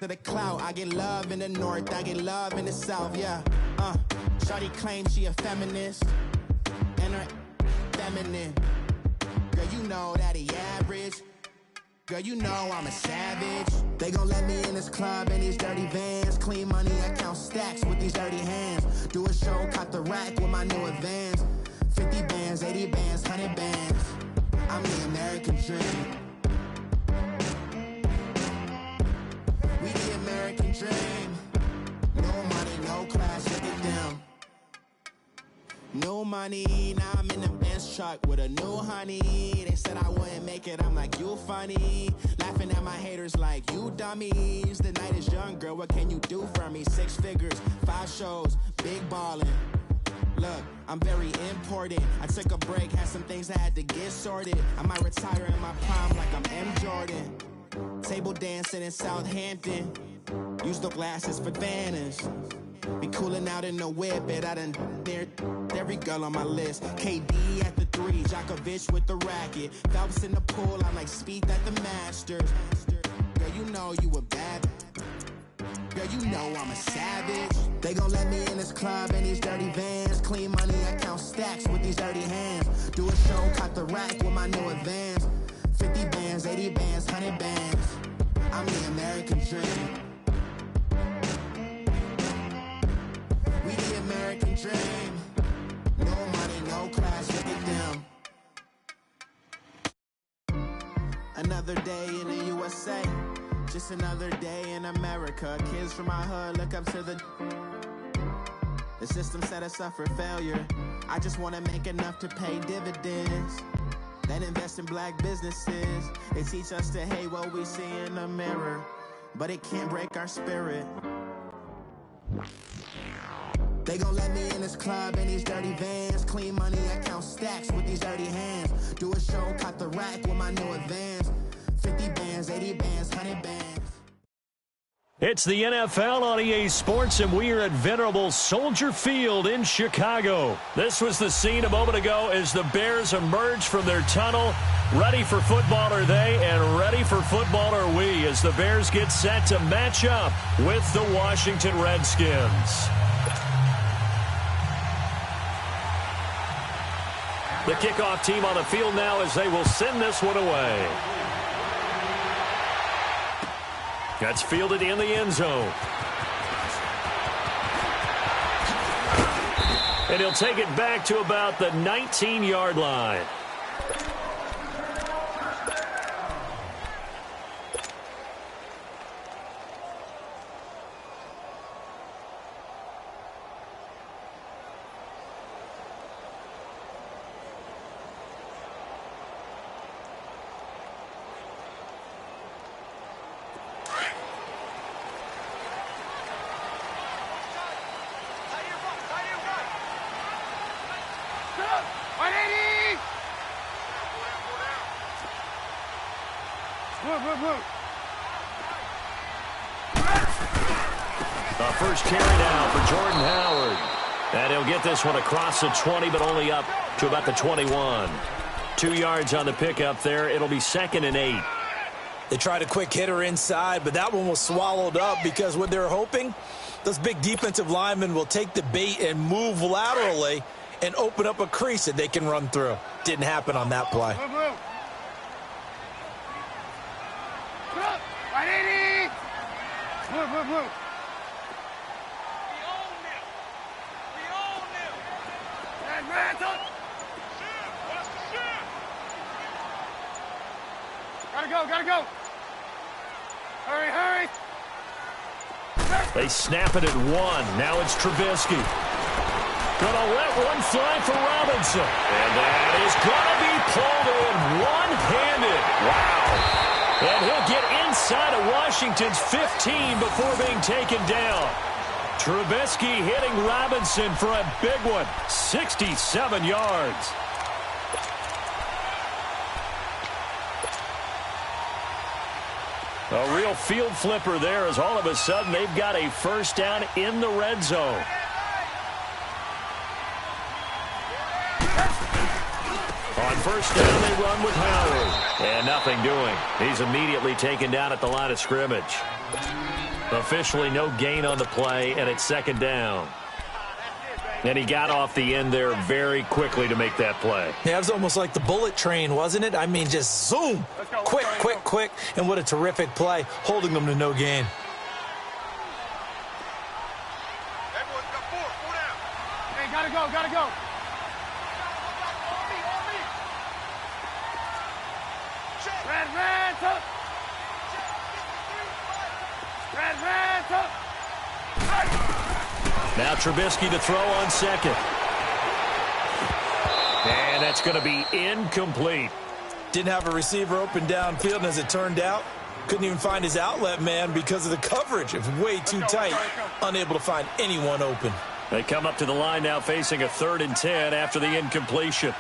to the clout. I get love in the north, I get love in the south, yeah. Shawty claims she a feminist, and her feminine. Girl, you know that he average. Girl, you know I'm a savage. They gon' let me in this club in these dirty vans. Clean money, I count stacks with these dirty hands. Do a show, cop the rack with my new advance. 50 bands, 80 bands, 100 bands. I'm the American dream. We the American dream. No money, no class, look at them. No money, now I'm in the Benz truck with a new honey. They said I wouldn't make it, I'm like, you funny. Laughing at my haters like, you dummies. The night is young, girl, what can you do for me? 6 figures, 5 shows, big ballin'. Look, I'm very important. I took a break, had some things I had to get sorted. I might retire in my prime like I'm M. Jordan. Table dancing in Southampton. Use the glasses for Vanish. Be cooling out in the whip, and I done dared every girl on my list. KD at the 3, Djokovic with the racket. Phelps in the pool, I'm like Speed at the Masters. Girl, you know you a bad. Girl, you know I'm a savage. They gon' let me in this club in these dirty vans. Clean money, I count stacks with these dirty hands. Do a show, cop the rack with my new advance. 50 bands, 80 bands, 100 bands. I'm the American dream. We the American dream. No money, no class, look at them. Another day in the USA. Just another day in America. Kids from my hood look up to the system set us up for failure. I just want to make enough to pay dividends, then invest in black businesses. They teach us to hate what we see in the mirror, but it can't break our spirit. They gon' let me in this club in these dirty vans. Clean money, I count stacks with these dirty hands. Do a show, cop the rack with my new advance. 50 bands, 80 bands, 100 bands. It's the NFL on EA Sports, and we are at venerable Soldier Field in Chicago. This was the scene a moment ago as the Bears emerged from their tunnel. Ready for football are they, and ready for football are we, as the Bears get set to match up with the Washington Redskins. The kickoff team on the field now as they will send this one away. That's fielded in the end zone. And he'll take it back to about the 19-yard line. The first carry down for Jordan Howard. And he'll get this one across the 20, but only up to about the 21. 2 yards on the pickup there. It'll be 2nd and 8. They tried a quick hitter inside, but that one was swallowed up because what they're hoping, those big defensive linemen will take the bait and move laterally and open up a crease that they can run through. Didn't happen on that play. Gotta go. Hurry. They snap it at 1. Now it's Trubisky. Gonna let one fly for Robinson. And that is gonna be pulled in one-handed. Wow. And he'll get inside of Washington's 15 before being taken down. Trubisky hitting Robinson for a big one. 67 yards. A real field flipper there, as all of a sudden they've got a first down in the red zone. On first down, they run with Howard. And nothing doing. He's immediately taken down at the line of scrimmage. Officially no gain on the play, and it's second down. And he got off the end there very quickly to make that play. Yeah, it was almost like the bullet train, wasn't it? I mean, just zoom. Quick, quick, quick. And what a terrific play, holding them to no gain. Everyone's got four down. Hey, gotta go, gotta go. Red, up. Red, up. Now Trubisky to throw on second. And that's going to be incomplete. Didn't have a receiver open downfield, and as it turned out, couldn't even find his outlet man because of the coverage. It was way too tight, unable to find anyone open. They come up to the line now facing a 3rd and 10 after the incompletion.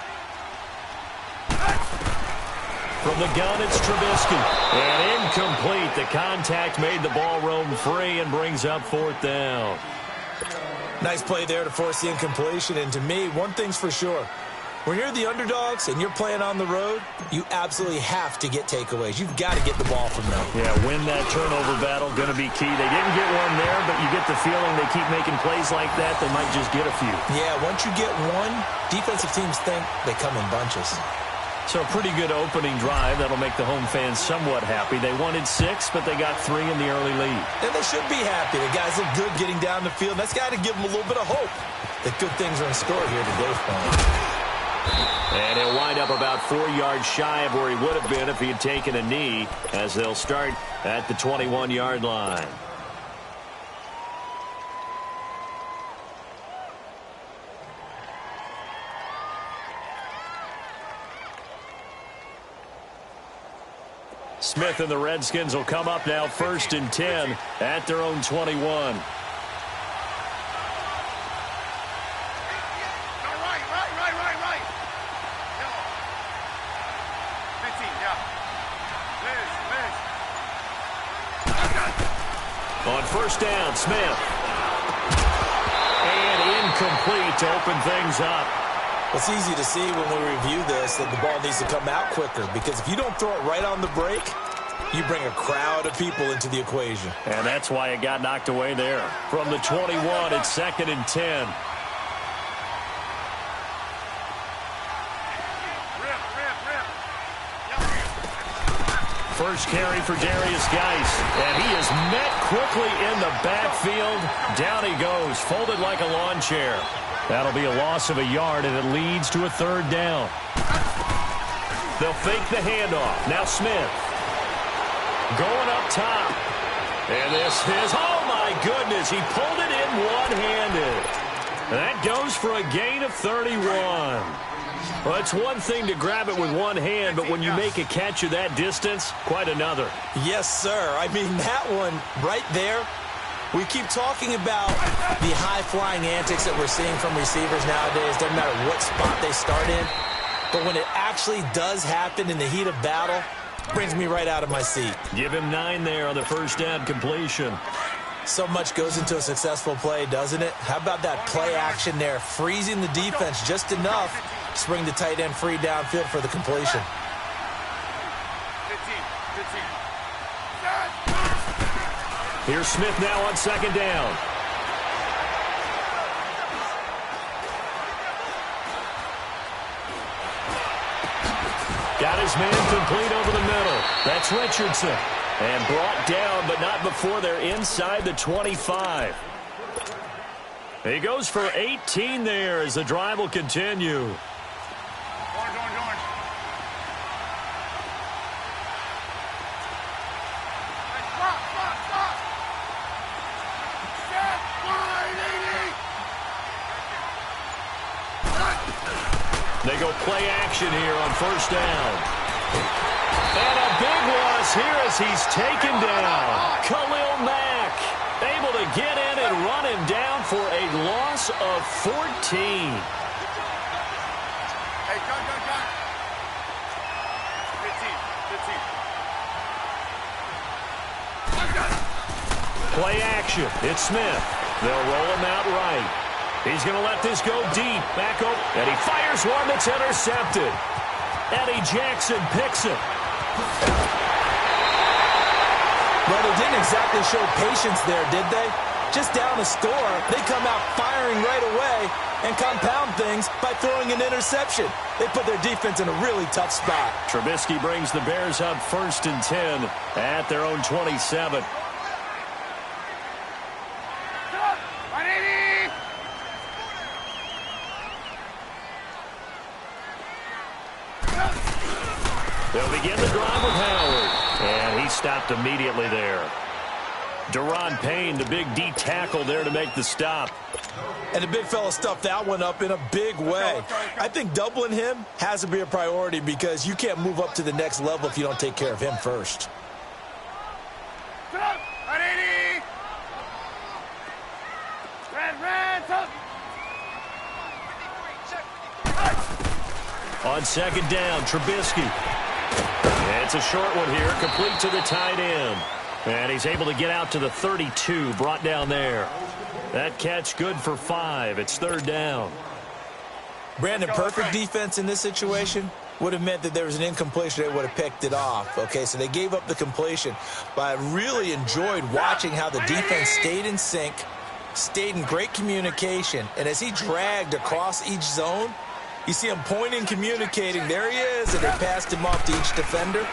From the gun, it's Trubisky. And incomplete. The contact made the ball roam free and brings up 4th down. Nice play there to force the incompletion. And to me, one thing's for sure. When you're the underdogs and you're playing on the road, you absolutely have to get takeaways. You've got to get the ball from them. Yeah, win that turnover battle, going to be key. They didn't get one there, but you get the feeling they keep making plays like that, they might just get a few. Yeah, once you get one, defensive teams think they come in bunches. So a pretty good opening drive. That'll make the home fans somewhat happy. They wanted 6, but they got 3 in the early lead. And they should be happy. The guys look good getting down the field. That's got to give them a little bit of hope that good things are in store here today for them. And he'll wind up about 4 yards shy of where he would have been if he had taken a knee, as they'll start at the 21-yard line. Smith and the Redskins will come up now 1st and 10 at their own 21. Right. 15, yeah. Liz. On 1st down, Smith. And incomplete to open things up. It's easy to see when we review this that the ball needs to come out quicker, because if you don't throw it right on the break, you bring a crowd of people into the equation. And that's why it got knocked away there. From the 21, it's 2nd and 10. First carry for Darius Geis, and he is met quickly in the backfield. Down he goes, folded like a lawn chair. That'll be a loss of a yard, and it leads to a 3rd down. They'll fake the handoff. Now Smith. Going up top. And this is, oh my goodness, he pulled it in one-handed. That goes for a gain of 31. Well, it's one thing to grab it with one hand, but when you make a catch of that distance, quite another. Yes, sir. I mean, that one right there, we keep talking about the high-flying antics that we're seeing from receivers nowadays. Doesn't matter what spot they start in. But when it actually does happen in the heat of battle, brings me right out of my seat. Give him 9 there on the 1st down completion. So much goes into a successful play, doesn't it? How about that play action there, freezing the defense just enough to bring the tight end free downfield for the completion. 15. Here's Smith now on 2nd down. Got his man complete over the middle. That's Richardson. And brought down, but not before they're inside the 25. He goes for 18 there as the drive will continue. Orange. Stop. Set, wide, 80. They go play action here on 1st down. And a big loss here as he's taken down. Khalil Mack able to get in and run him down for a loss of 14. Hey, gun. 15. Play action. It's Smith. They'll roll him out right. He's going to let this go deep. Back up. And he fires one that's intercepted. Eddie Jackson picks it. Well, they didn't exactly show patience there, did they? Just down a score, they come out firing right away and compound things by throwing an interception. They put their defense in a really tough spot. Trubisky brings the Bears up 1st and 10 at their own 27. They'll begin the drive with Howard, and he stopped immediately there. Daron Payne, the big D tackle there to make the stop. And the big fella stuffed that one up in a big way. I think doubling him has to be a priority because you can't move up to the next level if you don't take care of him first. On 2nd down, Trubisky. It's a short one here, complete to the tight end. And he's able to get out to the 32, brought down there. That catch good for 5. It's 3rd down. Brandon, perfect defense in this situation would have meant that there was an incompletion. They would have picked it off. Okay, so they gave up the completion. But I really enjoyed watching how the defense stayed in sync, stayed in great communication. And as he dragged across each zone, you see him pointing, communicating. There he is, and they passed him off to each defender.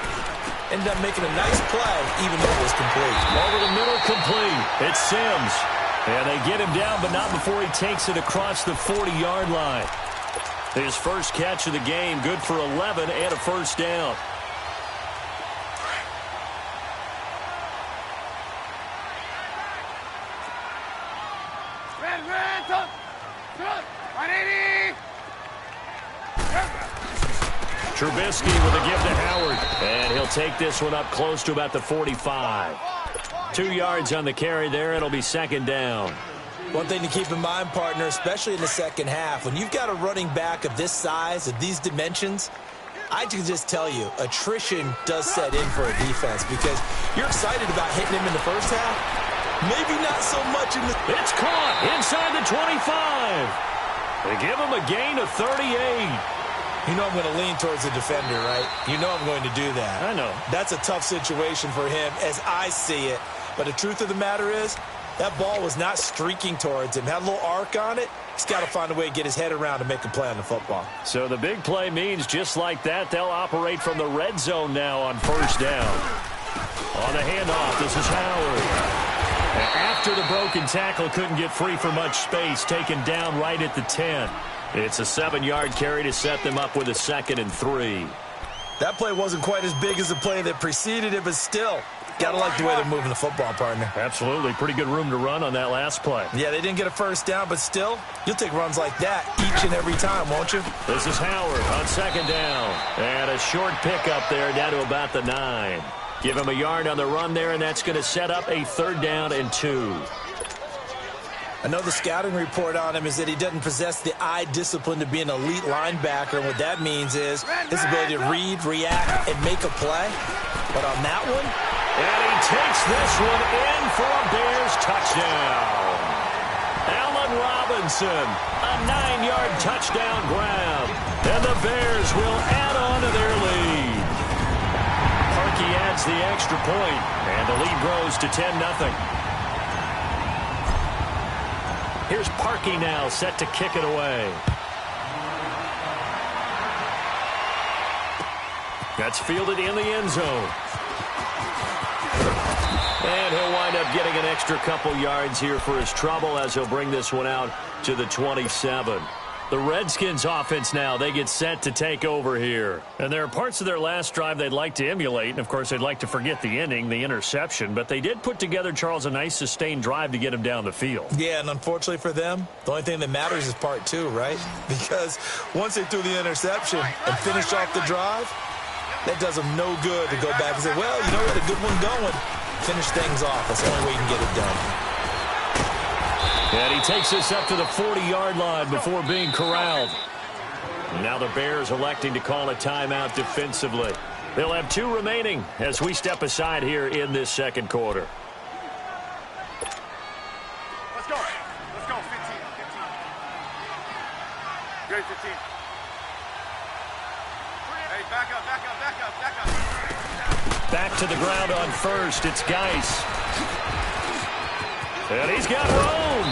Ended up making a nice play, even though it was complete. Over the middle, complete. It's Sims. And they get him down, but not before he takes it across the 40-yard line. His first catch of the game, good for 11 and a 1st down. Trubisky with a give to Howard. And he'll take this one up close to about the 45. 2 yards on the carry there. It'll be 2nd down. One thing to keep in mind, partner, especially in the second half, when you've got a running back of this size, of these dimensions, I can just tell you, attrition does set in for a defense because you're excited about hitting him in the first half. Maybe not so much in the... It's caught inside the 25. They give him a gain of 38. You know I'm going to lean towards the defender, right? You know I'm going to do that. I know. That's a tough situation for him as I see it. But the truth of the matter is, that ball was not streaking towards him. Had a little arc on it. He's got to find a way to get his head around and make a play on the football. So the big play means just like that, they'll operate from the red zone now on 1st down. On the handoff, this is Howard. After the broken tackle, couldn't get free for much space, taken down right at the 10. It's a 7-yard carry to set them up with a 2nd and 3. That play wasn't quite as big as the play that preceded it, but still, got to like the way they're moving the football, partner. Absolutely. Pretty good room to run on that last play. Yeah, they didn't get a 1st down, but still, you'll take runs like that each and every time, won't you? This is Howard on 2nd down. And a short pickup there down to about the 9. Give him a yard on the run there, and that's going to set up a 3rd down and 2. I know the scouting report on him is that he doesn't possess the eye discipline to be an elite linebacker, and what that means is his ability to read, react, and make a play. But on that one... And he takes this one in for a Bears touchdown. Allen Robinson, a 9-yard touchdown grab. And the Bears will add on to their lead. Parkey adds the extra point, and the lead grows to 10-0. Here's Parkey now, set to kick it away. That's fielded in the end zone. And he'll wind up getting an extra couple yards here for his trouble as he'll bring this one out to the 27. The Redskins offense now, they get set to take over here. And there are parts of their last drive they'd like to emulate. And, of course, they'd like to forget the ending, the interception. But they did put together, Charles, a nice sustained drive to get him down the field. Yeah, and unfortunately for them, the only thing that matters is part 2, right? Because once they threw the interception and finished off the drive, that does them no good to go back and say, well, you know, we had a good one going. Finish things off. That's the only way you can get it done. And he takes this up to the 40-yard line before being corralled. Now the Bears electing to call a timeout defensively. They'll have 2 remaining as we step aside here in this second quarter. Let's go. Let's go. 15. Great 15. Hey, back up. Back to the ground on first. It's Geis. And he's got room.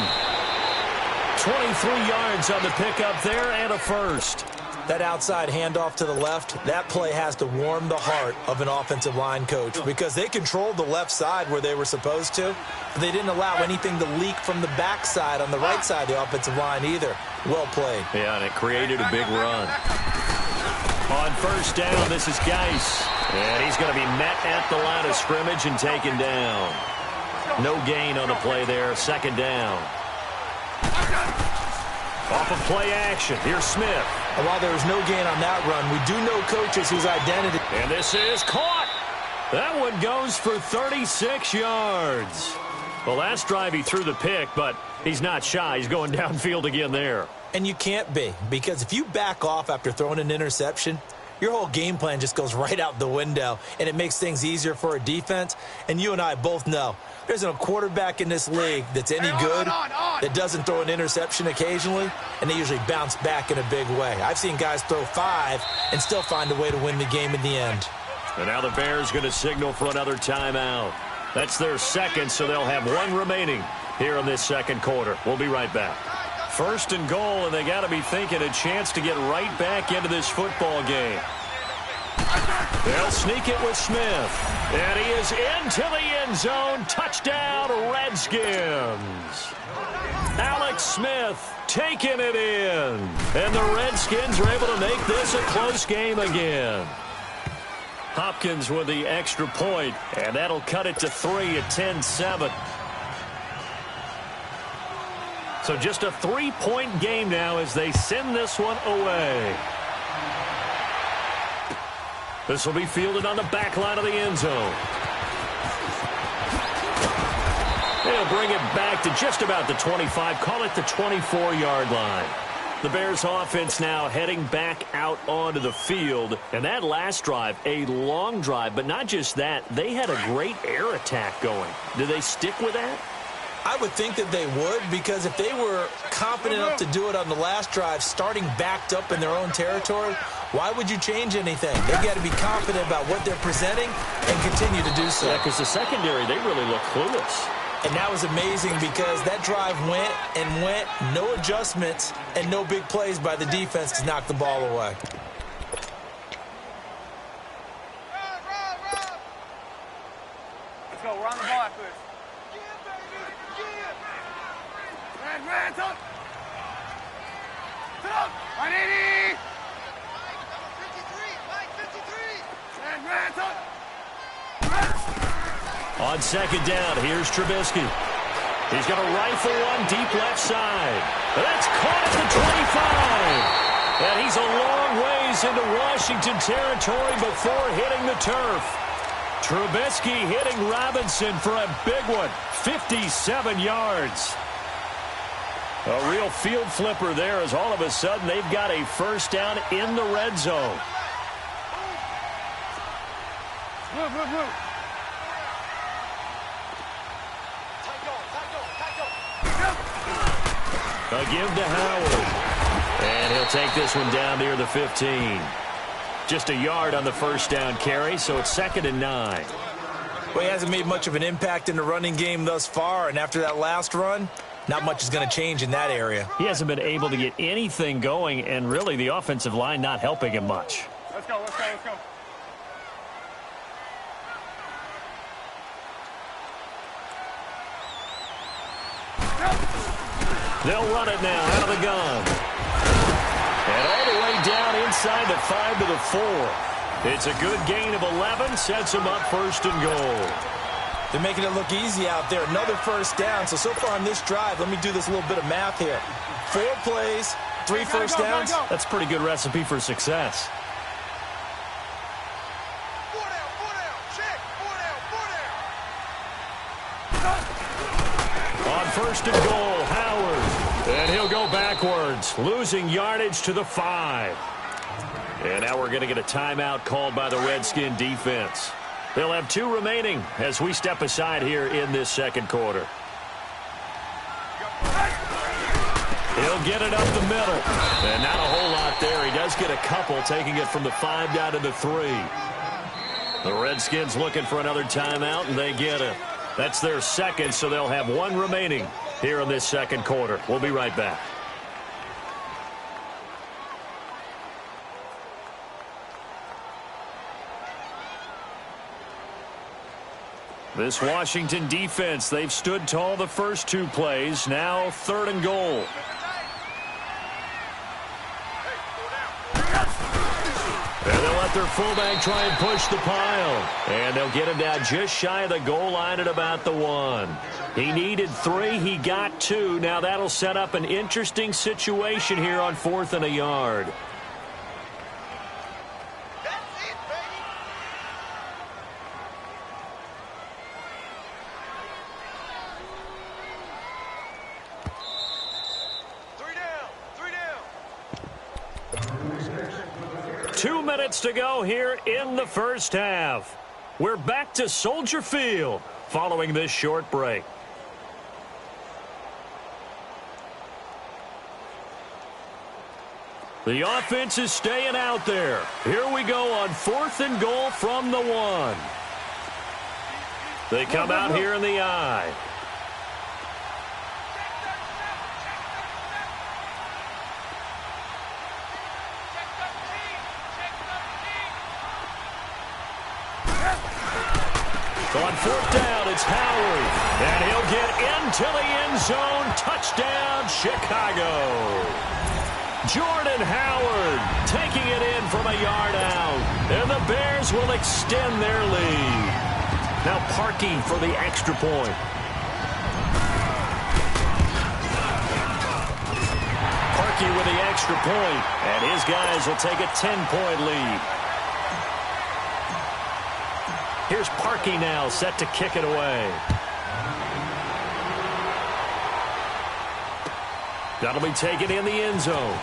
23 yards on the pickup there and a first. That outside handoff to the left, that play has to warm the heart of an offensive line coach because they controlled the left side where they were supposed to. But they didn't allow anything to leak from the backside on the right side of the offensive line either. Well played. Yeah, and it created a big run. On first down, this is Geis. And he's going to be met at the line of scrimmage and taken down. No gain on the play there. Second down. Off of play action. Here's Smith. And while there was no gain on that run, we do know coaches whose identity. And this is caught. That one goes for 36 yards. Well, last drive he threw the pick, but he's not shy. He's going downfield again there. And you can't be, because if you back off after throwing an interception, your whole game plan just goes right out the window, and it makes things easier for a defense. And you and I both know there's a quarterback in this league that's any good that doesn't throw an interception occasionally, and they usually bounce back in a big way. I've seen guys throw 5 and still find a way to win the game in the end. And now the Bears going to signal for another timeout. That's their second, so they'll have one remaining here in this second quarter. We'll be right back. First and goal, and they got to be thinking a chance to get right back into this football game. They'll sneak it with Smith. And he is into the end zone. Touchdown, Redskins. Alex Smith taking it in. And the Redskins are able to make this a close game again. Hopkins with the extra point, and that'll cut it to 3 at 10-7. So just a 3-point game now as they send this one away. This will be fielded on the back line of the end zone. They'll bring it back to just about the 25, call it the 24-yard line. The Bears offense now heading back out onto the field. And that last drive, a long drive, but not just that, they had a great air attack going. Do they stick with that? I would think that they would, because if they were confident enough to do it on the last drive, starting backed up in their own territory, why would you change anything? They got to be confident about what they're presenting and continue to do so. Yeah, because the secondary, they really look clueless. And that was amazing because that drive went and went, no adjustments and no big plays by the defense to knock the ball away. Let's go. We're on the ball after this. Hands up. Sit up. 180. Hands up. On second down, here's Trubisky. He's going to rifle one deep left side. That's caught at the 25. And he's a long ways into Washington territory before hitting the turf. Trubisky hitting Robinson for a big one, 57 yards. A real field flipper there as all of a sudden they've got a first down in the red zone. Move. A give to Howard. And he'll take this one down near the 15. Just a yard on the first down carry, so it's 2nd and 9. Well, he hasn't made much of an impact in the running game thus far, and after that last run, not much is going to change in that area. He hasn't been able to get anything going, and really the offensive line not helping him much. Let's go. They'll run it now out of the gun. And all the way down inside the 5 to the 4. It's a good gain of 11, sets them up 1st and goal. They're making it look easy out there. Another first down. So far on this drive, let me do this little bit of math here. 4 plays, 3 first downs. That's a pretty good recipe for success. On 1st and goal, Howard. And he'll go backwards, losing yardage to the 5. And now we're going to get a timeout called by the Redskin defense. They'll have 2 remaining as we step aside here in this second quarter. He'll get it up the middle. And not a whole lot there. He does get a couple, taking it from the 5 down to the 3. The Redskins looking for another timeout, and they get it. That's their second, so they'll have one remaining here in this second quarter. We'll be right back. This Washington defense, they've stood tall the first two plays. Now 3rd and goal. And they'll let their fullback try and push the pile. And they'll get him down just shy of the goal line at about the 1. He needed 3. He got 2. Now that'll set up an interesting situation here on 4th and a yard. To go here in the first half. We're back to Soldier Field following this short break. The offense is staying out there. Here we go on 4th and goal from the 1. They come out here in the I. On 4th down, it's Howard, and he'll get into the end zone. Touchdown, Chicago. Jordan Howard taking it in from a yard out, and the Bears will extend their lead. Now Parkey for the extra point. Parkey with the extra point, and his guys will take a 10-point lead. Here's Parkey now, set to kick it away. That'll be taken in the end zone.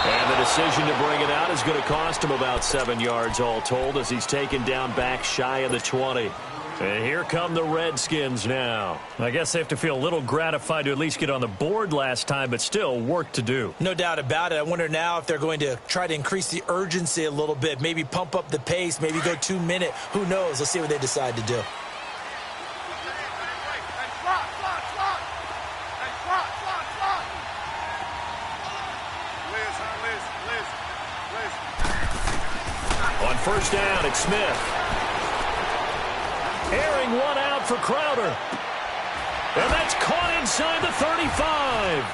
And the decision to bring it out is going to cost him about 7 yards all told as he's taken down back shy of the 20. And here come the Redskins now. I guess they have to feel a little gratified to at least get on the board last time, but still work to do. No doubt about it. I wonder now if they're going to try to increase the urgency a little bit, maybe pump up the pace, maybe go 2-minute. Who knows? Let's see what they decide to do. On 1st down, it's Smith. Airing one out for Crowder. And that's caught inside the 35.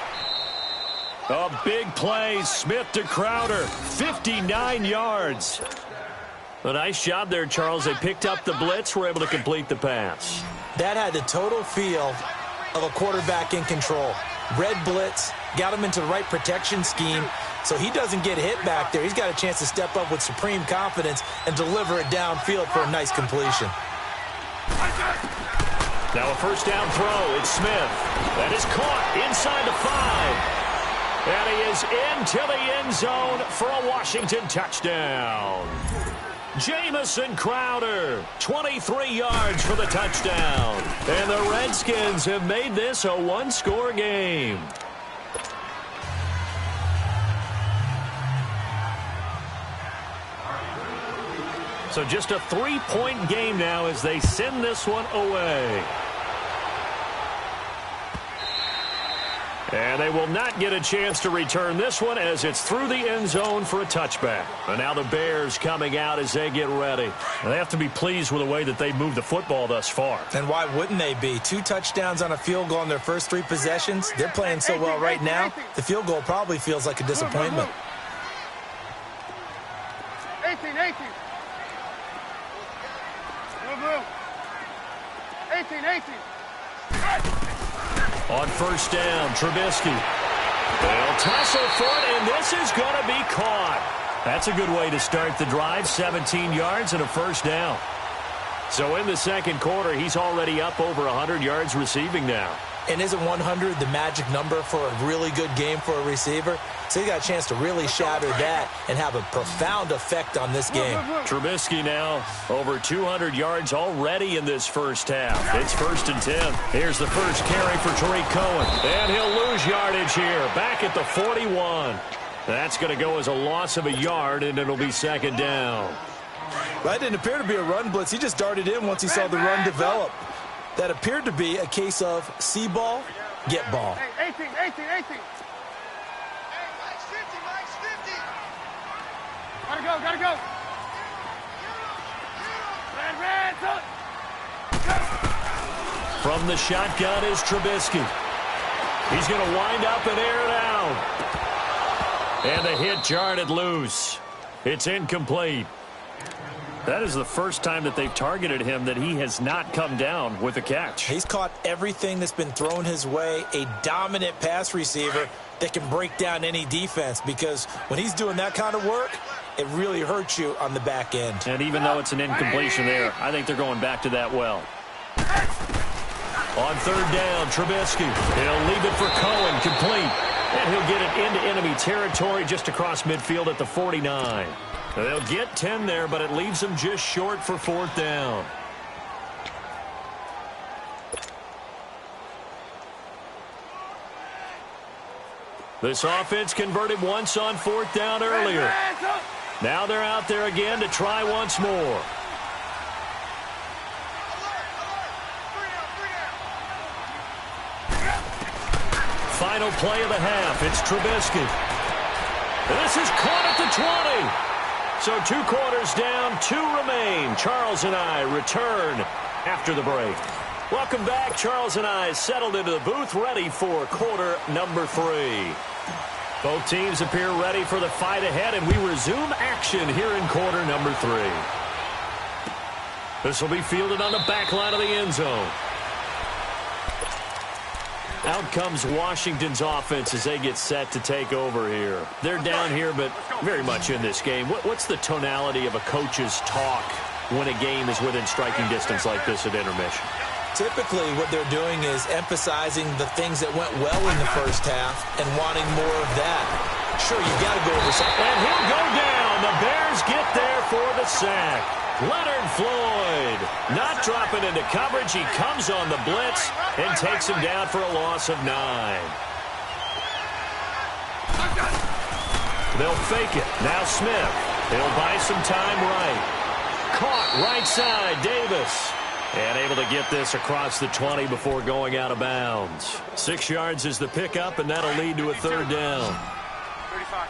A big play, Smith to Crowder, 59 yards. A nice job there, Charles. They picked up the blitz, were able to complete the pass. That had the total feel of a quarterback in control. Red blitz, got him into the right protection scheme, so he doesn't get hit back there. He's got a chance to step up with supreme confidence and deliver it downfield for a nice completion. Now a 1st down throw. It's Smith. That is caught inside the 5. And he is into the end zone for a Washington touchdown. Jamison Crowder, 23 yards for the touchdown. And the Redskins have made this a one-score game. So just a 3-point game now as they send this one away. And they will not get a chance to return this one as it's through the end zone for a touchback. And now the Bears coming out as they get ready. They have to be pleased with the way that they moved the football thus far. And why wouldn't they be? 2 touchdowns on a field goal in their first 3 possessions. They're playing so well right now, the field goal probably feels like a disappointment. 18. 18. On 1st down, Trubisky. They'll tussle for it, and this is going to be caught. That's a good way to start the drive, 17 yards and a 1st down. So in the second quarter, he's already up over 100 yards receiving now. And isn't 100 the magic number for a really good game for a receiver? So he got a chance to really shatter that and have a profound effect on this game. Trubisky now over 200 yards already in this first half. It's 1st and 10. Here's the first carry for Tariq Cohen. And he'll lose yardage here, back at the 41. That's going to go as a loss of a yard, and it'll be 2nd down. That didn't appear to be a run blitz. He just darted in once he saw the run develop. That appeared to be a case of see ball, get ball. Hey, 18. Hey, Mike's 50, Mike's 50. Gotta go. Red, From the shotgun is Trubisky. He's going to wind up and air it out. And the hit jarred it loose. It's incomplete. That is the first time that they've targeted him that he has not come down with a catch. He's caught everything that's been thrown his way. A dominant pass receiver that can break down any defense, because when he's doing that kind of work, it really hurts you on the back end. And even though it's an incompletion there, I think they're going back to that well. On third down, Trubisky. He'll leave it for Cohen, complete. And he'll get it into enemy territory just across midfield at the 49. They'll get 10 there, but it leaves them just short for fourth down. This offense converted once on fourth down earlier. Now they're out there again to try once more. Final play of the half. It's Trubisky. This is caught at the 20. So 2 quarters down, 2 remain. Charles and I return after the break. Welcome back. Charles and I settled into the booth, ready for quarter number 3. Both teams appear ready for the fight ahead, and we resume action here in quarter number 3. This will be fielded on the back line of the end zone. Out comes Washington's offense as they get set to take over here. They're down here, but very much in this game. What's the tonality of a coach's talk when a game is within striking distance like this at intermission? Typically, what they're doing is emphasizing the things that went well in the first half and wanting more of that. Sure, you got to go over something. And he'll go down. The Bears get there for the sack. Leonard Floyd not dropping into coverage. He comes on the blitz and takes him down for a loss of 9. They'll fake it. Now Smith. He'll buy some time right. Caught right side. Davis. And able to get this across the 20 before going out of bounds. 6 yards is the pickup, and that'll lead to a third down. 35.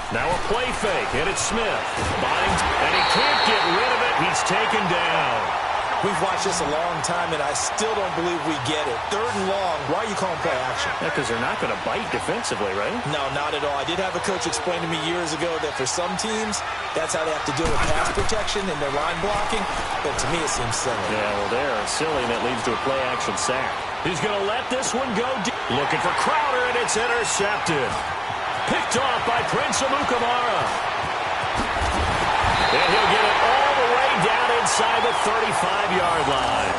Now a play fake, and it's Smith. Binds, and he can't get rid of it. He's taken down. We've watched this a long time, and I still don't believe we get it. 3rd and long. Why are you calling play action? Yeah, because they're not going to bite defensively, right? No, not at all. I did have a coach explain to me years ago that for some teams, that's how they have to deal with pass protection and their line blocking. But to me, it seems silly. Yeah, well, they're silly, and it leads to a play action sack. He's going to let this one go deep. Looking for Crowder, and it's intercepted. Picked off by Prince Amukamara. And he'll get it all the way down inside the 35-yard line.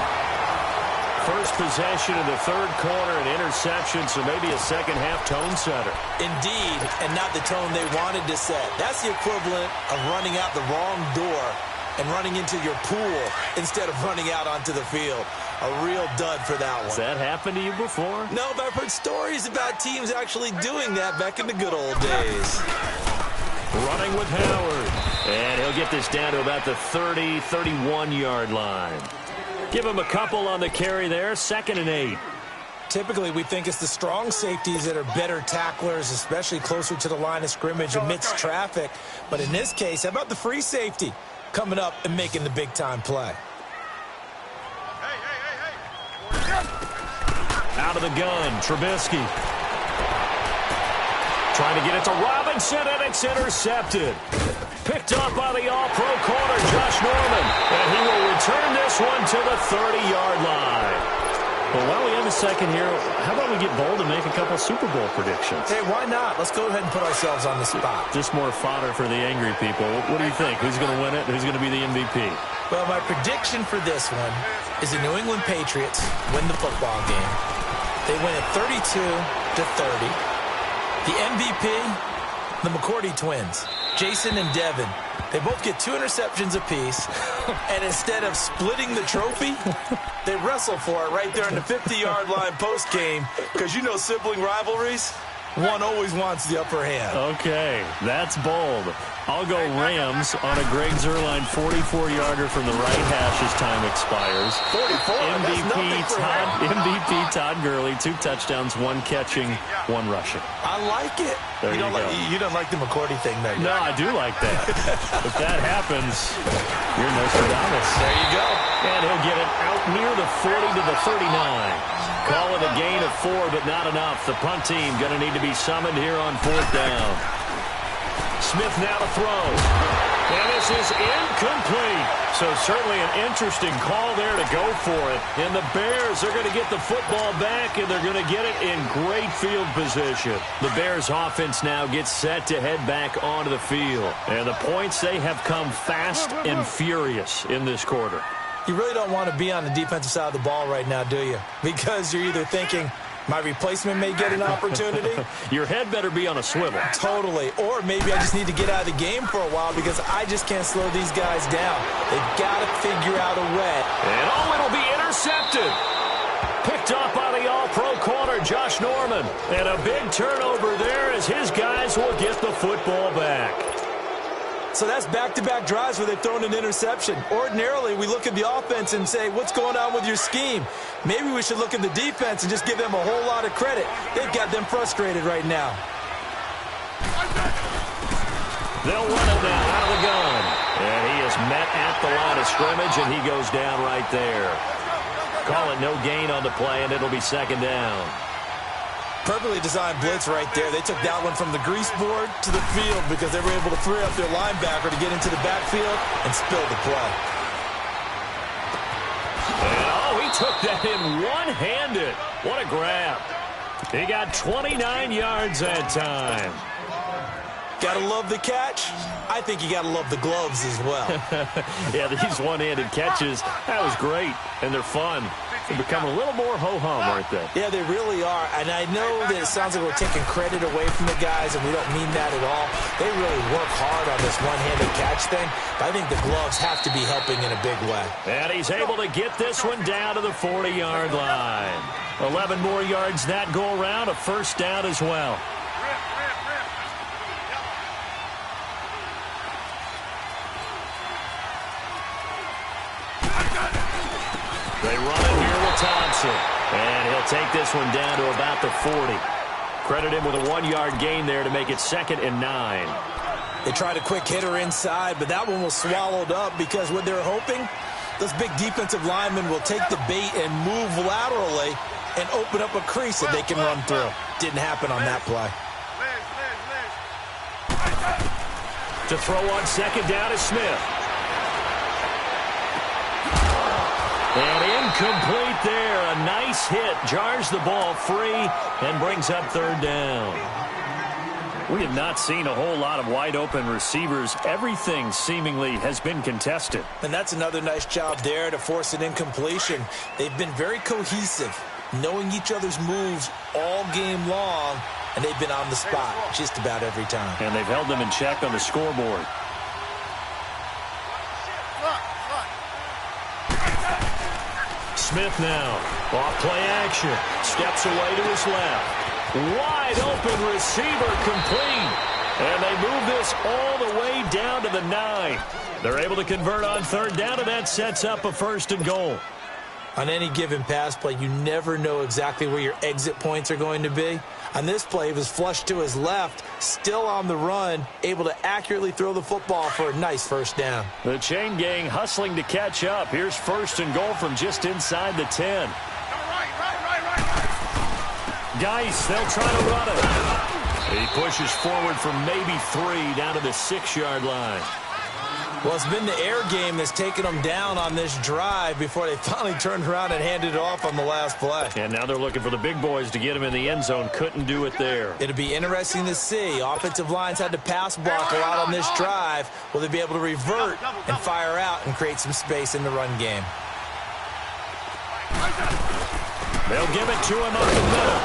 First possession of the 3rd quarter, an interception, so maybe a second-half tone setter. Indeed, and not the tone they wanted to set. That's the equivalent of running out the wrong door and running into your pool instead of running out onto the field. A real dud for that one. Has that happened to you before? No, but I've heard stories about teams actually doing that back in the good old days. Running with Howard. And he'll get this down to about the 30, 31-yard line. Give him a couple on the carry there. 2nd and 8. Typically, we think it's the strong safeties that are better tacklers, especially closer to the line of scrimmage amidst traffic. But in this case, how about the free safety coming up and making the big-time play? Out of the gun, Trubisky. Trying to get it to Robinson, and it's intercepted. Picked up by the all-pro corner, Josh Norman. And he will return this one to the 30-yard line. Well, while we have a second here, how about we get bold and make a couple Super Bowl predictions? Hey, why not? Let's go ahead and put ourselves on the spot. Just more fodder for the angry people. What do you think? Who's going to win it? Who's going to be the MVP? Well, my prediction for this one is the New England Patriots win the football game. They win it 32-30. The MVP, the McCourty twins, Jason and Devin. They both get 2 interceptions apiece, and instead of splitting the trophy, they wrestle for it right there in the 50-yard line post-game, because you know sibling rivalries, One always wants the upper hand. Okay, that's bold. I'll go Rams on a Greg Zuerlein 44-yarder from the right hash as time expires. 44, MVP Todd Gurley, 2 touchdowns, 1 catching, 1 rushing. I like it. There you go. You don't like the McCourty thing, though. No, I do like that. If that happens, you're Nostradamus. There you go. And he'll get it out near the 40 to the 39. Call it a gain of 4, but not enough. The punt team going to need to be summoned here on 4th down. Smith now to throw. And this is incomplete. So certainly an interesting call there to go for it. And the Bears are going to get the football back, and they're going to get it in great field position. The Bears offense now gets set to head back onto the field. And the points, they have come fast and furious in this quarter. You really don't want to be on the defensive side of the ball right now, do you? Because you're either thinking, my replacement may get an opportunity. Your head better be on a swivel. Totally. Or maybe I just need to get out of the game for a while because I just can't slow these guys down. They've got to figure out a way. And it'll be intercepted. Picked up by the all-pro corner, Josh Norman. And a big turnover there as his guys will get the football back. So that's back-to-back drives where they've thrown an interception. Ordinarily, we look at the offense and say, what's going on with your scheme? Maybe we should look at the defense and just give them a whole lot of credit. They've got them frustrated right now. They'll run it now out of the gun. And he is met at the line of scrimmage, and he goes down right there. Call it no gain on the play, and it'll be 2nd down. Perfectly designed blitz right there. They took that one from the grease board to the field because they were able to free up their linebacker to get into the backfield and spill the play. And, he took that in one-handed. What a grab. He got 29 yards that time. Gotta love the catch. I think you gotta love the gloves as well. Yeah, these one-handed catches, that was great, and they're fun. They become a little more ho-hum, aren't they? Yeah, they really are. And I know that it sounds like we're taking credit away from the guys, and we don't mean that at all. They really work hard on this one-handed catch thing, but I think the gloves have to be helping in a big way. And he's able to get this one down to the 40-yard line. 11 more yards that go around, a 1st down as well. They run it here with Thompson. And he'll take this one down to about the 40. Credit him with a 1-yard gain there to make it 2nd and 9. They tried a quick hitter inside, but that one was swallowed up because what they're hoping, those big defensive linemen will take the bait and move laterally and open up a crease that they can run through. Didn't happen on that play. To throw on 2nd down is Smith. And incomplete there. A nice hit. Jars the ball free and brings up 3rd down. We have not seen a whole lot of wide-open receivers. Everything seemingly has been contested. And that's another nice job there to force an incompletion. They've been very cohesive, knowing each other's moves all game long, and they've been on the spot just about every time. And they've held them in check on the scoreboard. Smith now, off play action, steps away to his left. Wide open receiver complete. And they move this all the way down to the 9. They're able to convert on 3rd down, and that sets up a 1st and goal. On any given pass play, you never know exactly where your exit points are going to be. On this play, it was flushed to his left, still on the run, able to accurately throw the football for a nice 1st down. The chain gang hustling to catch up. Here's 1st and goal from just inside the 10. Geis, they'll try to run it. He pushes forward for maybe 3 down to the 6-yard line. Well, it's been the air game that's taken them down on this drive before they finally turned around and handed it off on the last play. And now they're looking for the big boys to get him in the end zone. Couldn't do it there. It'll be interesting to see. Offensive lines had to pass block a lot on this drive. Will they be able to revert and fire out and create some space in the run game? They'll give it to him up the middle.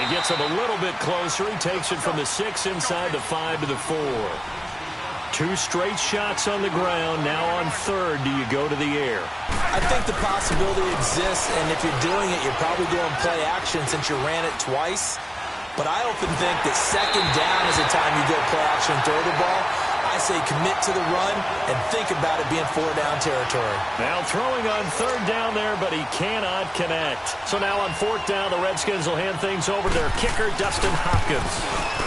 He gets him a little bit closer. He takes it from the 6 inside the 5 to the 4. 2 straight shots on the ground. Now on 3rd, do you go to the air? I think the possibility exists, and if you're doing it, you're probably doing play action since you ran it twice. but I often think that second down is the time you go play action and throw the ball. I say commit to the run and think about it being 4-down territory. Now throwing on third down there, but he cannot connect. So now on fourth down, the Redskins will hand things over to their kicker, Dustin Hopkins.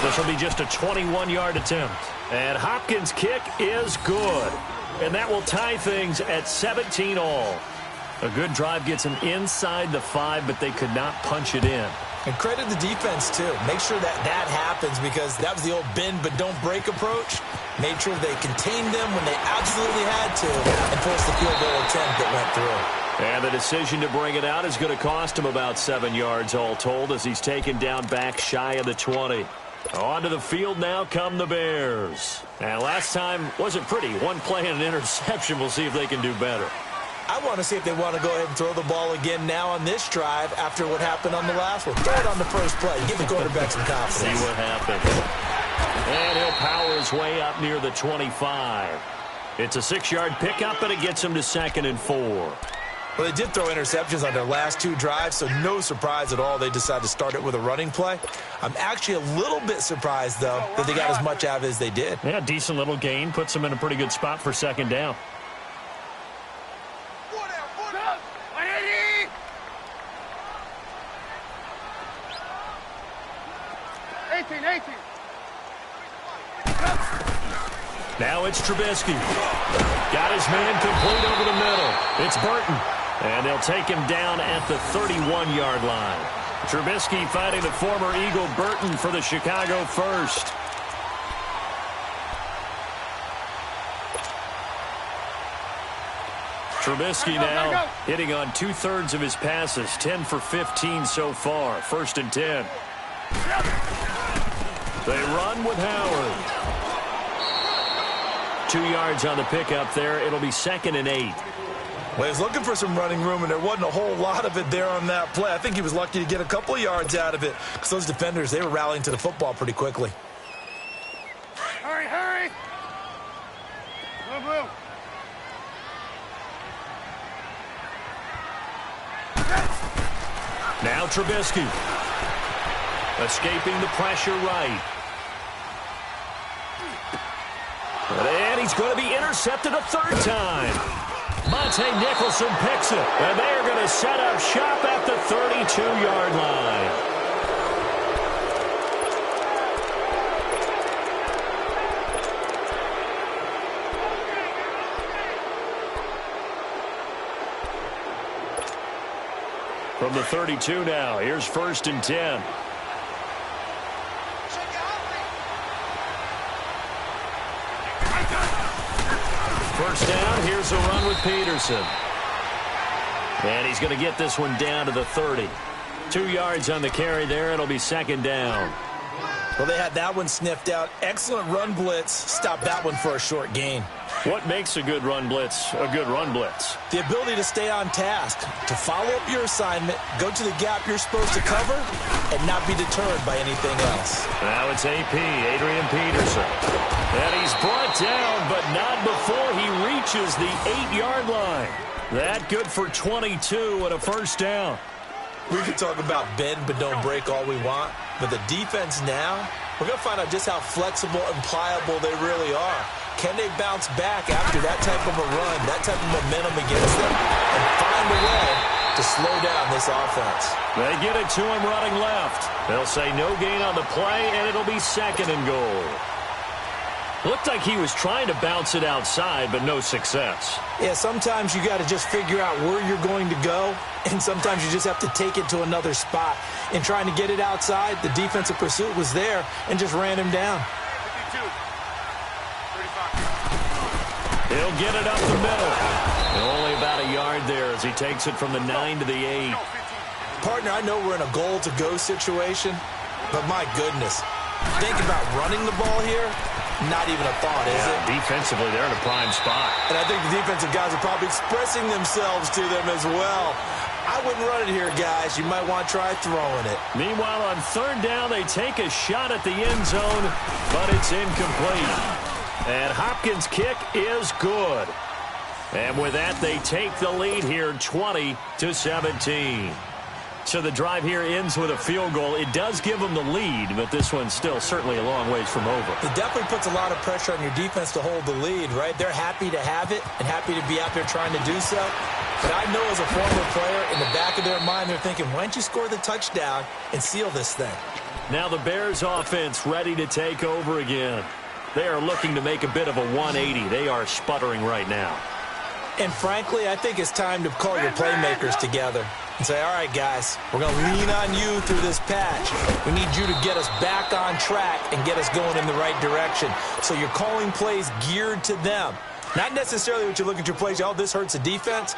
This will be just a 21-yard attempt. And Hopkins' kick is good. And that will tie things at 17 all. A good drive gets them inside the 5, but they could not punch it in. And credit the defense, too. Make sure that happens because that was the old bend but don't break approach. Made sure they contained them when they absolutely had to and forced the field goal attempt that went through. And the decision to bring it out is going to cost him about 7 yards all told as he's taken down back shy of the 20. Onto the field now come the Bears. And last time wasn't pretty. One play and an interception. We'll see if they can do better. I want to see if they want to go ahead and throw the ball again now on this drive after what happened on the last one. Throw it on the first play. Give the quarterback some confidence. See what happens. And he'll power his way up near the 25. It's a 6-yard pickup, and it gets him to 2nd and 4. Well, they did throw interceptions on their last 2 drives, so no surprise at all they decided to start it with a running play. I'm actually a little bit surprised, though, that they got as much out of it as they did. Yeah, decent little gain. Puts them in a pretty good spot for 2nd down. 18. Now it's Trubisky. Got his man complete over the middle. It's Burton. And they'll take him down at the 31-yard line. Trubisky fighting the former Eagle Burton for the Chicago first. Trubisky now hitting on 2/3 of his passes. 10 for 15 so far. 1st and 10. They run with Howard. 2 yards on the pickup there. It'll be 2nd and 8. Well, he was looking for some running room, and there wasn't a whole lot of it there on that play. I think he was lucky to get a couple of yards out of it because those defenders, they were rallying to the football pretty quickly. Hurry. Blue. Now Trubisky. Escaping the pressure right. And he's going to be intercepted a 3rd time. Monte Nicholson picks it. And they are going to set up shop at the 32-yard line. From the 32 now, here's 1st and 10. First down, here's a run with Peterson. And he's going to get this one down to the 30. 2 yards on the carry there. It'll be 2nd down. Well, they had that one sniffed out. Excellent run blitz. Stopped that one for a short gain. What makes a good run blitz a good run blitz? The ability to stay on task, to follow up your assignment, go to the gap you're supposed to cover, and not be deterred by anything else. Now it's AP, Adrian Peterson. And he's brought down, but not before he reaches the 8-yard line. That good for 22 and a 1st down. We can talk about bend but don't break all we want, but the defense now, we're going to find out just how flexible and pliable they really are. Can they bounce back after that type of a run, that type of momentum against them, and find a way to slow down this offense? They get it to him running left. They'll say no gain on the play, and it'll be 2nd and goal. Looked like he was trying to bounce it outside, but no success. Yeah, sometimes you got to just figure out where you're going to go, and sometimes you just have to take it to another spot. In trying to get it outside, the defensive pursuit was there and just ran him down. 52. 35. He'll get it up the middle. And only about a yard there as he takes it from the 9 to the 8. Partner, I know we're in a goal-to-go situation, but my goodness, think about running the ball here. Not even a thought, is it? Defensively, they're in a prime spot. And I think the defensive guys are probably expressing themselves to them as well. I wouldn't run it here, guys. You might want to try throwing it. Meanwhile, on 3rd down, they take a shot at the end zone, but it's incomplete. And Hopkins' kick is good. And with that, they take the lead here 20-17. So the drive here ends with a field goal. It does give them the lead, but this one's still certainly a long ways from over. It definitely puts a lot of pressure on your defense to hold the lead, right? They're happy to have it and happy to be out there trying to do so. But I know as a former player, in the back of their mind, they're thinking, why don't you score the touchdown and seal this thing? Now the Bears offense ready to take over again. They are looking to make a bit of a 180. They are sputtering right now. And frankly, I think it's time to call your playmakers together and say, all right, guys, we're going to lean on you through this patch. We need you to get us back on track and get us going in the right direction. So you're calling plays geared to them. Not necessarily what you look at your plays, oh, this hurts the defense.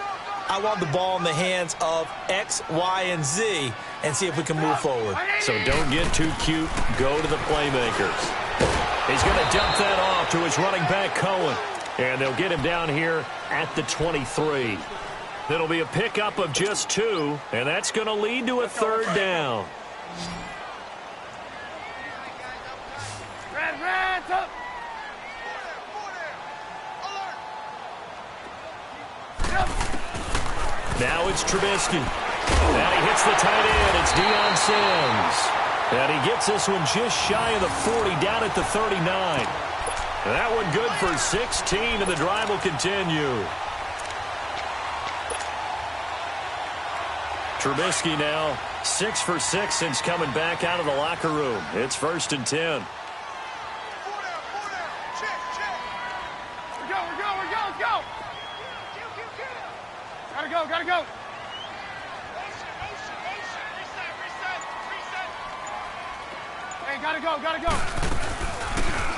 I want the ball in the hands of X, Y, and Z and see if we can move forward. So don't get too cute. Go to the playmakers. He's going to dump that off to his running back, Cohen. And they'll get him down here at the 23. It'll be a pickup of just 2, and that's going to lead to a third down. Red, up. Now it's Trubisky. Now he hits the tight end. It's Deion Sims. And he gets this one just shy of the 40, down at the 39. That one good for 16, and the drive will continue. Trubisky now 6 for 6 since coming back out of the locker room. It's 1st and 10. We're go. Gotta go. Hey, gotta go.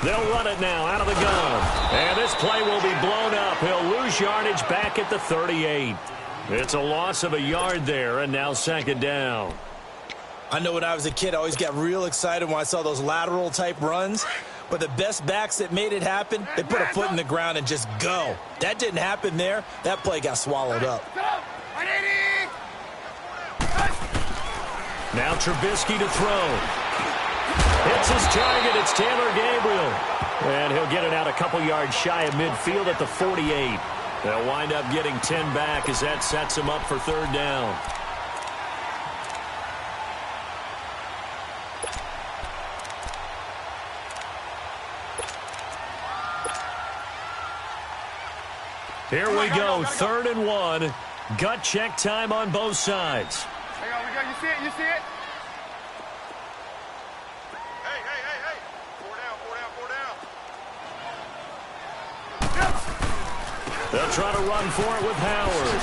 They'll run it now out of the gun. And this play will be blown up. He'll lose yardage back at the 38. It's a loss of a yard there, and now 2nd down. I know when I was a kid, I always got real excited when I saw those lateral-type runs. But the best backs that made it happen, they put a foot in the ground and just go. That didn't happen there. That play got swallowed up. Now Trubisky to throw. Hits his target. It's Taylor Gabriel. And he'll get it out a couple yards shy of midfield at the 48. They'll wind up getting 10 back as that sets him up for 3rd down. Here we go, 3rd and 1. Gut check time on both sides. We go. You see it? Hey. 4 down. They'll try to run for it with Howard.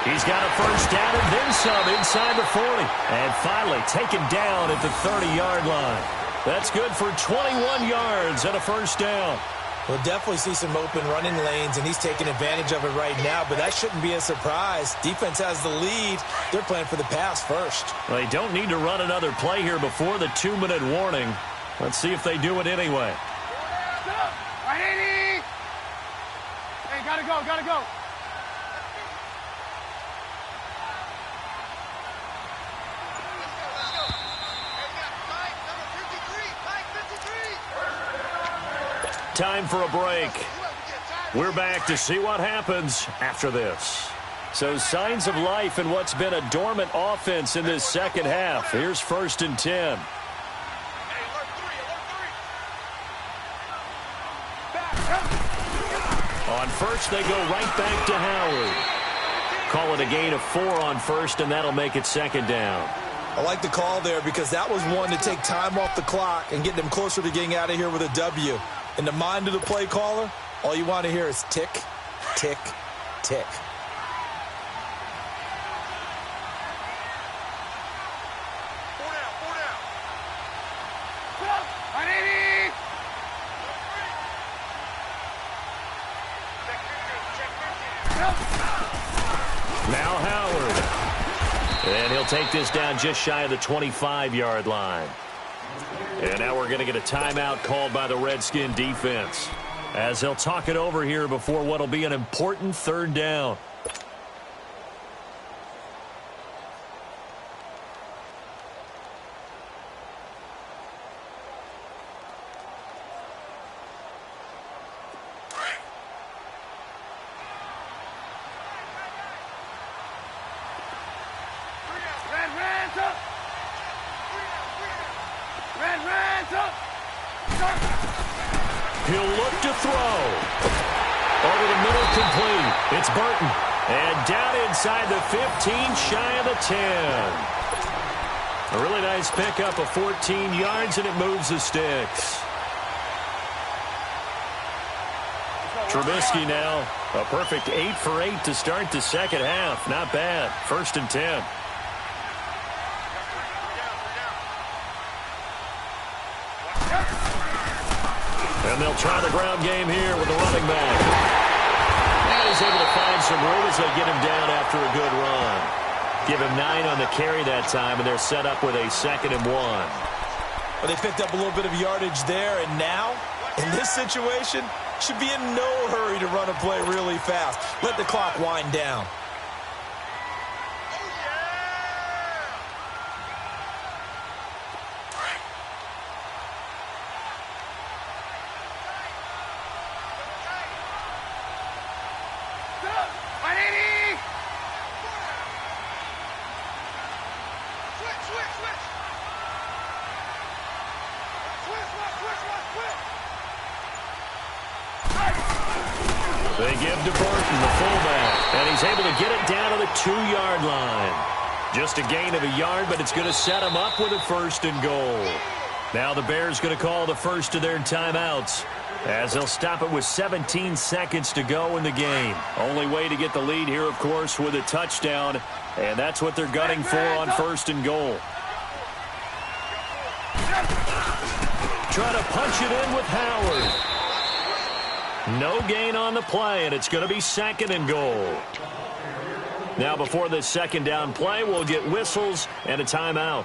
He's got a 1st down and then some inside the 40. And finally taken down at the 30-yard line. That's good for 21 yards and a 1st down. We'll definitely see some open running lanes, and he's taking advantage of it right now, but that shouldn't be a surprise. Defense has the lead. They're playing for the pass first. Well, they don't need to run another play here before the 2-minute warning. Let's see if they do it anyway. Hey, gotta go. Time for a break. We're back to see what happens after this. So signs of life in what's been a dormant offense in this 2nd half. Here's 1st and 10. On 1st, they go right back to Howard. Call it a gain of 4 on 1st, and that'll make it 2nd down. I like the call there because that was one to take time off the clock and get them closer to getting out of here with a W. In the mind of the play caller, all you want to hear is tick, tick, tick. Now Howard. And he'll take this down just shy of the 25-yard line. And now we're going to get a timeout called by the Redskin defense, as they'll talk it over here before what will be an important 3rd down. incomplete. It's Burton. And down inside the 15, shy of the 10. A really nice pickup of 14 yards, and it moves the sticks. Trubisky now, a perfect 8 for 8 to start the second half. Not bad. 1st and 10. And they'll try the ground game here with the running back. And he's able to find some room as they get him down after a good run. Give him 9 on the carry that time, and they're set up with a 2nd and 1. Well, they picked up a little bit of yardage there, and now, in this situation, should be in no hurry to run a play really fast. Let the clock wind down. They give to Burton, the fullback, and he's able to get it down to the 2-yard line. Just a gain of a yard, but it's going to set him up with a 1st and goal. Now the Bears going to call the first of their timeouts, as they'll stop it with 17 seconds to go in the game. Only way to get the lead here, of course, with a touchdown, and that's what they're gunning for on 1st and goal. Try to punch it in with Howard. No gain on the play, and it's going to be 2nd and goal. Now, before this 2nd down play, we'll get whistles and a timeout,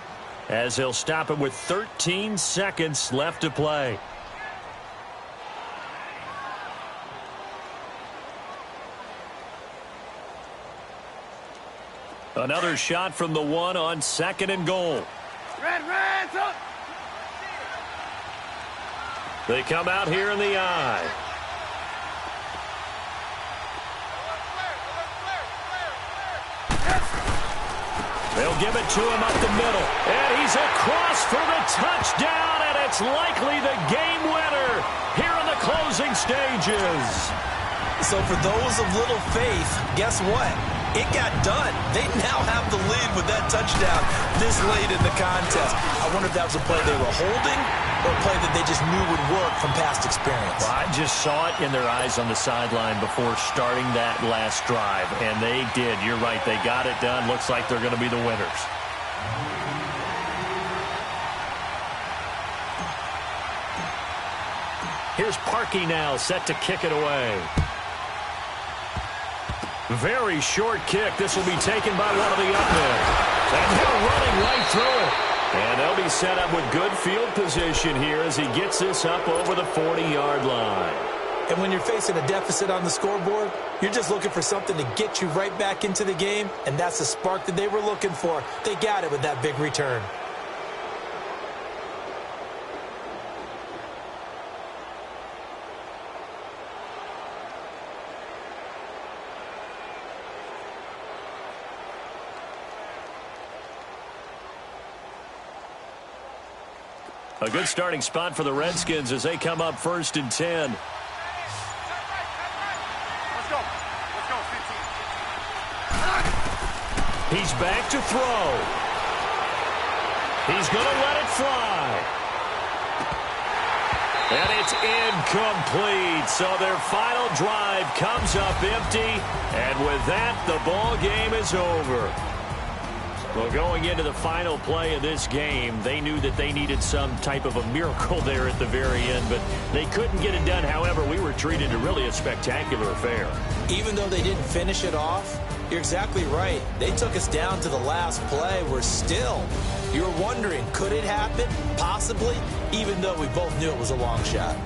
as they'll stop it with 13 seconds left to play. Another shot from the 1 on 2nd and goal. Red, up. They come out here in the eye. They'll give it to him up the middle. And he's across for the touchdown, and it's likely the game winner here in the closing stages. So for those of little faith, guess what? It got done. They now have the lead with that touchdown this late in the contest. I wonder if that was a play they were holding or a play that they just knew would work from past experience. Well, I just saw it in their eyes on the sideline before starting that last drive, and they did. You're right. They got it done. Looks like they're going to be the winners. Here's Parkey now, set to kick it away. Very short kick. This will be taken by one of the up men. And they're running right through it. And they'll be set up with good field position here as he gets this up over the 40-yard line. And when you're facing a deficit on the scoreboard, you're just looking for something to get you right back into the game, and that's the spark that they were looking for. They got it with that big return. A good starting spot for the Redskins as they come up 1st and 10. Let's go. Let's go, 15. He's back to throw. He's going to let it fly. And it's incomplete. So their final drive comes up empty. And with that, the ball game is over. Well, going into the final play of this game, they knew that they needed some type of a miracle there at the very end, but they couldn't get it done. However, we were treated to really a spectacular affair. Even though they didn't finish it off, you're exactly right. They took us down to the last play. We're still, you're wondering, could it happen? Possibly, even though we both knew it was a long shot.